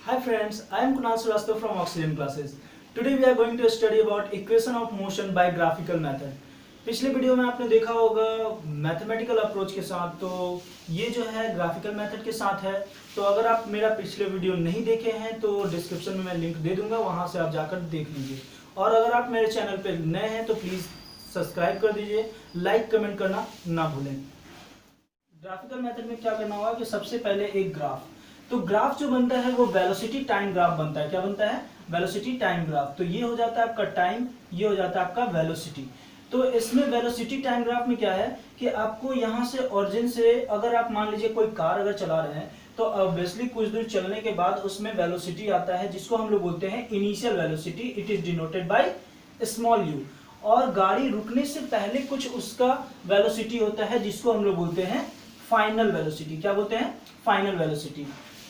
Hi friends, I am Kunal Srivastava from Oxygen Classes. Today we are going to study about equation of motion by graphical method. पिछले video में आपने देखा होगा mathematical approach के साथ, तो ये जो है ग्राफिकल मेथड के साथ है। तो अगर आप मेरा पिछले वीडियो नहीं देखे हैं तो डिस्क्रिप्शन में मैं लिंक दे दूंगा, वहां से आप जाकर देख लीजिए। और अगर आप मेरे चैनल पर नए हैं तो प्लीज़ सब्सक्राइब कर दीजिए, लाइक कमेंट करना ना भूलें। ग्राफिकल मेथड में क्या करना होगा कि सबसे पहले एक ग्राफ, तो ग्राफ जो बनता है वो वेलोसिटी टाइम ग्राफ बनता है। क्या बनता है? Velocity time graph. तो ये हो जाता है आपका टाइम, ये हो जाता है आपका वेलोसिटी। तो इसमें वेलोसिटी टाइम ग्राफ में क्या है कि आपको यहाँ से ओरिजिन से, अगर आप मान लीजिए कोई कार अगर चला रहे हैं तो ऑब्वियसली कुछ दूर चलने के बाद उसमें वेलोसिटी आता है जिसको हम लोग बोलते हैं initial velocity. It is denoted by small you. और गाड़ी रुकने से पहले कुछ उसका वेलोसिटी होता है जिसको हम लोग बोलते हैं फाइनल वेलोसिटी। क्या बोलते हैं? Final velocity.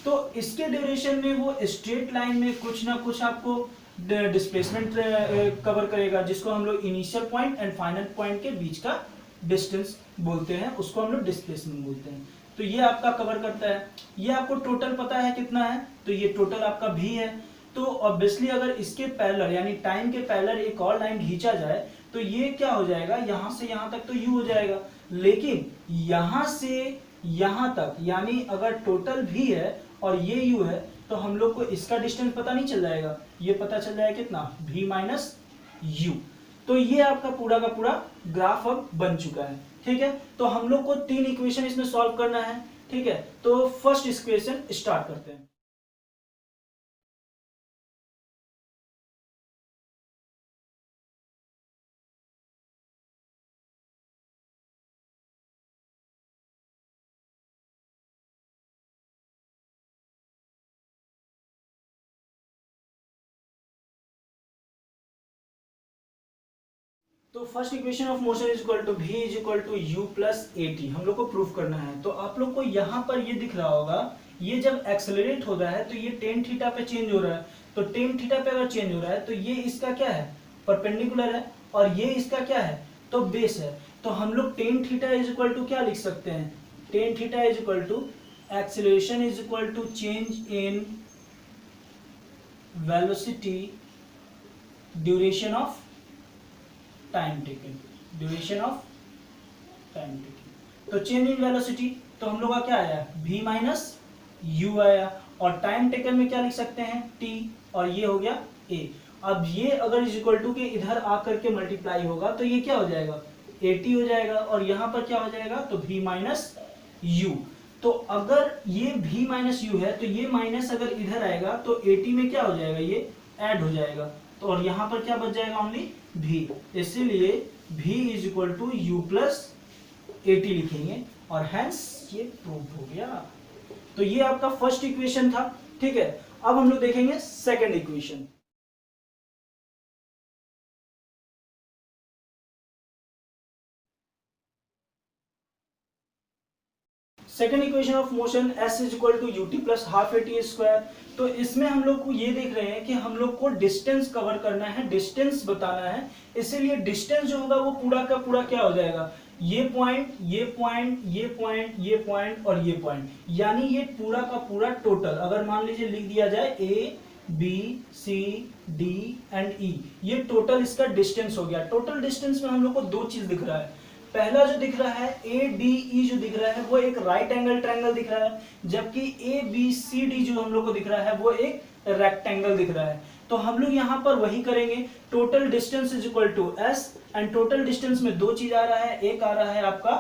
तो इसके ड्यूरेशन में वो स्ट्रेट लाइन में कुछ ना कुछ आपको डिस्प्लेसमेंट कवर करेगा, जिसको हम लोग initial point and final point के बीच का डिस्टेंस बोलते हैं, उसको हम लोग डिस्प्लेसमेंट बोलते हैं। तो ये आपका कवर करता है। ये आपको टोटल पता है कितना है, तो ये टोटल आपका भी है। तो ऑब्वियसली अगर इसके पैरेलल यानी टाइम के पैरेलल एक और लाइन खींचा जाए तो ये क्या हो जाएगा, यहां से यहां तक तो यू हो जाएगा, लेकिन यहां से यहां तक यानी अगर टोटल भी है और ये यू है तो हम लोग को इसका डिस्टेंस पता नहीं चल जाएगा, ये पता चल जाएगा कितना, v माइनस यू। तो ये आपका पूरा का पूरा ग्राफ अब बन चुका है। ठीक है, तो हम लोग को 3 इक्वेशन इसमें सॉल्व करना है। ठीक है, तो फर्स्ट इक्वेशन स्टार्ट करते हैं। तो first equation of motion is equal to v is equal to u plus a t हम लोग को प्रूफ करना है। तो आप लोग को यहाँ पर ये दिख रहा होगा, ये जब एक्सेलरेट हो रहा है तो ये टेन थीटा पे चेंज हो रहा है। तो टेन थीटा पे अगर चेंज हो रहा है तो ये इसका क्या है, परपेंडिकुलर है, और ये इसका क्या है, तो बेस है। तो हम लोग tan theta is equal to क्या लिख सकते हैं, tan theta is equal to acceleration is equal to change in velocity duration of time taken, duration of time taken. तो चेंज इन वेलोसिटी तो हम लोग का क्या आया, v माइनस यू आया, और टाइम टेकन में क्या लिख सकते हैं, t, और ये हो गया a। अब ये अगर इज इक्वल टू के इधर आकर के मल्टीप्लाई होगा तो ये क्या हो जाएगा, at हो जाएगा, और यहां पर क्या हो जाएगा, तो v माइनस यू। तो अगर ये v माइनस यू है तो ये माइनस अगर इधर आएगा तो at में क्या हो जाएगा, ये ऐड हो जाएगा। तो और यहां पर क्या बच जाएगा, ओनली v, इसीलिए v is equal to u plus a t लिखेंगे, और हैंस ये प्रूव हो गया। तो ये आपका फर्स्ट इक्वेशन था। ठीक है, अब हम लोग देखेंगे second equation. Second equation of motion s is equal to u t plus half a t square. तो इसमें हम लोग को ये देख रहे हैं कि हम लोग को डिस्टेंस कवर करना है, डिस्टेंस बताना है। इसीलिए डिस्टेंस जो होगा वो पूरा का पूरा क्या हो जाएगा, ये पॉइंट, ये पॉइंट, ये पॉइंट, ये पॉइंट और ये पॉइंट, यानी ये पूरा का पूरा टोटल अगर मान लीजिए लिख दिया जाए a b c d and e, ये टोटल इसका डिस्टेंस हो गया। टोटल डिस्टेंस में हम लोग को दो चीज दिख रहा है। पहला जो दिख रहा है ए डी ई जो दिख रहा है वो एक राइट एंगल ट्रायंगल दिख रहा है, जबकि ए बी सी डी जो हम लोग को दिख रहा है वो एक रेक्टेंगल दिख रहा है। तो हम लोग यहाँ पर वही करेंगे, total distance is equal to s, and total distance में दो चीज आ रहा है, एक आ रहा है आपका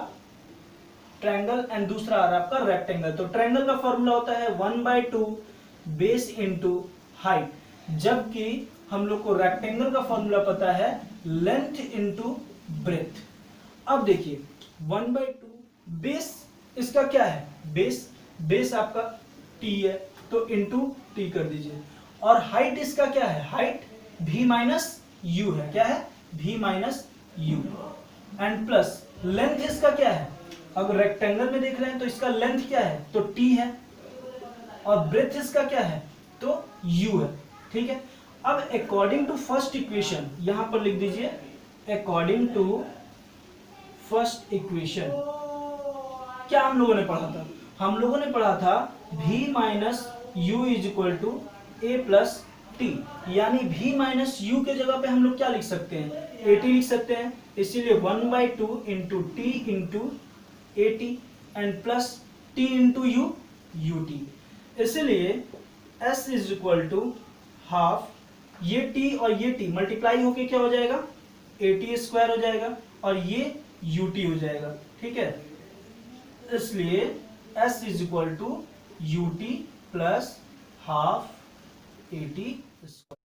ट्रायंगल एंड दूसरा आ रहा है आपका रेक्टेंगल। तो ट्रायंगल का फॉर्मूला होता है 1/2 बेस इंटू हाइट, जबकि हम लोग को रेक्टेंगल का फॉर्मूला पता है लेंथ इंटू ब्रेथ। अब देखिए 1/2 बेस इसका क्या है, बेस आपका t है, तो इंटू टी कर दीजिए, और हाइट इसका क्या है, हाइट v माइनस यू है। क्या है, v minus you, and plus length इसका क्या है, अब रेक्टेंगल में देख रहे हैं तो इसका लेंथ क्या है, तो t है, और ब्रेथ इसका क्या है, तो u है। ठीक है, अब अकॉर्डिंग टू फर्स्ट इक्वेशन यहां पर लिख दीजिए, अकॉर्डिंग टू फर्स्ट इक्वेशन क्या हम लोगों ने पढ़ा था, हम लोगों ने पढ़ा था v minus u is equal to a plus t, यानी v माइनस यू के जगह पे हम लोग क्या लिख सकते हैं, at लिख सकते हैं, इसीलिए 1/2 into t into at and plus t into u ut, इसलिए s is equal to half, ये t और ये t मल्टीप्लाई होके क्या हो जाएगा, at स्क्वायर हो जाएगा और ये ut हो जाएगा, ठीक है, इसलिए s is equal to ut plus half at square.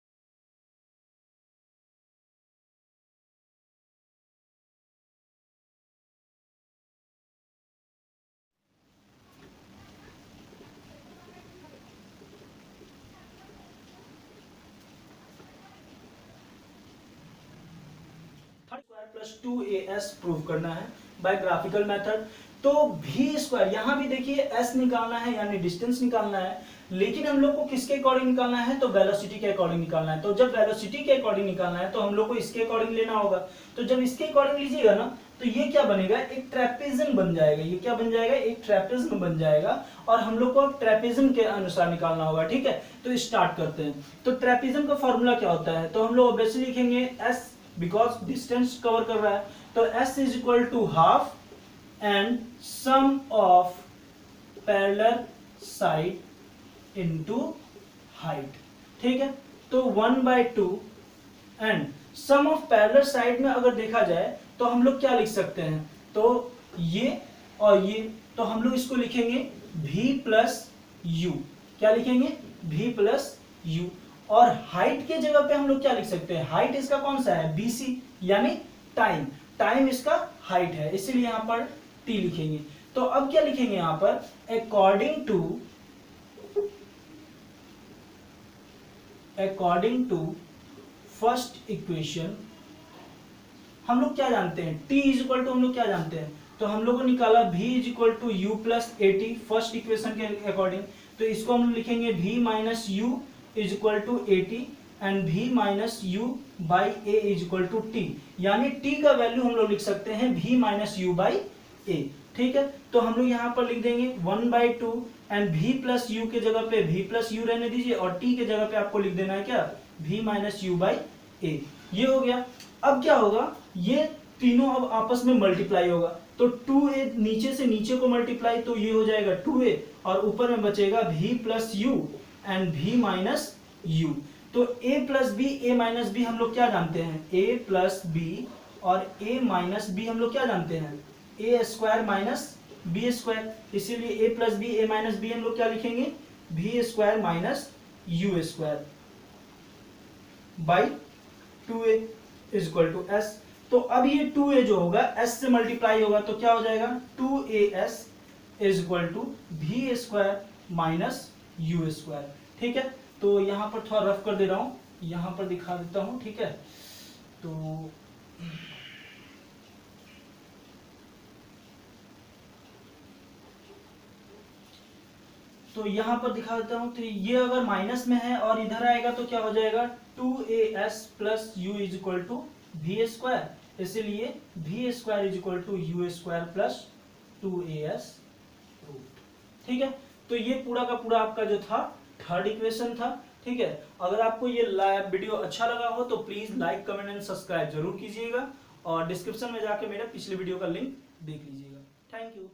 Square plus 2as prove करना है बाय ग्राफिकल मेथड। तो v स्क्वायर यहाँ भी देखिए s निकालना है यानी डिस्टेंस निकालना है, लेकिन हम लोग को किसके अकॉर्डिंग निकालना है, तो वेलोसिटी के अकॉर्डिंग निकालना है। तो जब वेलोसिटी के अकॉर्डिंग निकालना है तो हम लोग को इसके अकॉर्डिंग लेना होगा। तो जब इसके अकॉर्डिंग लीजिएगा ना तो ये क्या बनेगा, एक ट्रेपेजन बन जाएगा। ये क्या बन जाएगा, एक ट्रेपेजन बन जाएगा और हम लोग को ट्रेपेजन के अनुसार निकालना होगा, ठीक है। तो स्टार्ट करते हैं। तो ट्रेपेजन का फॉर्मूला क्या होता है, तो हम लोग ऑब्वियसली लिखेंगे s, बिकॉज डिस्टेंस कवर कर रहा है। तो s is equal to half and sum of parallel side into height, ठीक है। तो 1/2 and sum of parallel side में अगर देखा जाए तो हम लोग क्या लिख सकते हैं, तो ये और ये, तो हम लोग इसको लिखेंगे v प्लस यू, क्या लिखेंगे, v प्लस यू। और हाइट के जगह पे हम लोग क्या लिख सकते हैं, हाइट इसका कौन सा है, bc, यानी टाइम, टाइम इसका हाइट है, इसीलिए यहां पर t लिखेंगे। तो अब क्या लिखेंगे यहां पर, अकॉर्डिंग टू फर्स्ट इक्वेशन हम लोग क्या जानते हैं, t इज इक्वल टू हम लोग क्या जानते हैं, तो हम लोग को निकाला v is equal to u plus at first equation के अकॉर्डिंग। तो इसको हम लिखेंगे v minus u is equal to at and v minus u by a is equal to t, यानी t का वैल्यू हम लोग लिख सकते हैं v minus u by a, ठीक है। तो हम लोग यहाँ पर लिख देंगे 1/2 एंड v प्लस यू के जगह पे v प्लस यू रहने दीजिए और t के जगह पे आपको लिख देना है क्या, v minus u by a, ये हो गया। अब क्या होगा, ये तीनों अब आपस में मल्टीप्लाई होगा, तो 2a नीचे से नीचे को मल्टीप्लाई, तो ये हो जाएगा 2a और ऊपर में बचेगा v plus u and v minus u. तो a plus b, a minus b हम लोग क्या जानते हैं, a प्लस बी और a माइनस बी हम लोग क्या जानते हैं, a square minus b square, इसीलिए a plus b, a minus b हम लोग क्या लिखेंगे, v square minus u square by 2a is equal to s। तो अब ये 2a जो होगा s से मल्टीप्लाई होगा, तो क्या हो जाएगा, 2as is equal to v square minus u square, ठीक है। तो यहाँ पर थोड़ा रफ कर दे रहा हूँ, यहाँ पर दिखा देता हूँ, ठीक है। तो यहाँ पर दिखा देता हूँ, तो ये अगर माइनस में है और इधर आएगा तो क्या हो जाएगा, 2as plus u is equal to v square, इसीलिए v square is equal to u square plus 2as root, ठीक है। तो ये पूरा का पूरा आपका जो था थर्ड इक्वेशन था, ठीक है। अगर आपको ये वीडियो अच्छा लगा हो तो please like, comment and subscribe जरूर कीजिएगा और डिस्क्रिप्शन में जाके मेरे पिछले वीडियो का लिंक देख लीजिएगा। Thank you.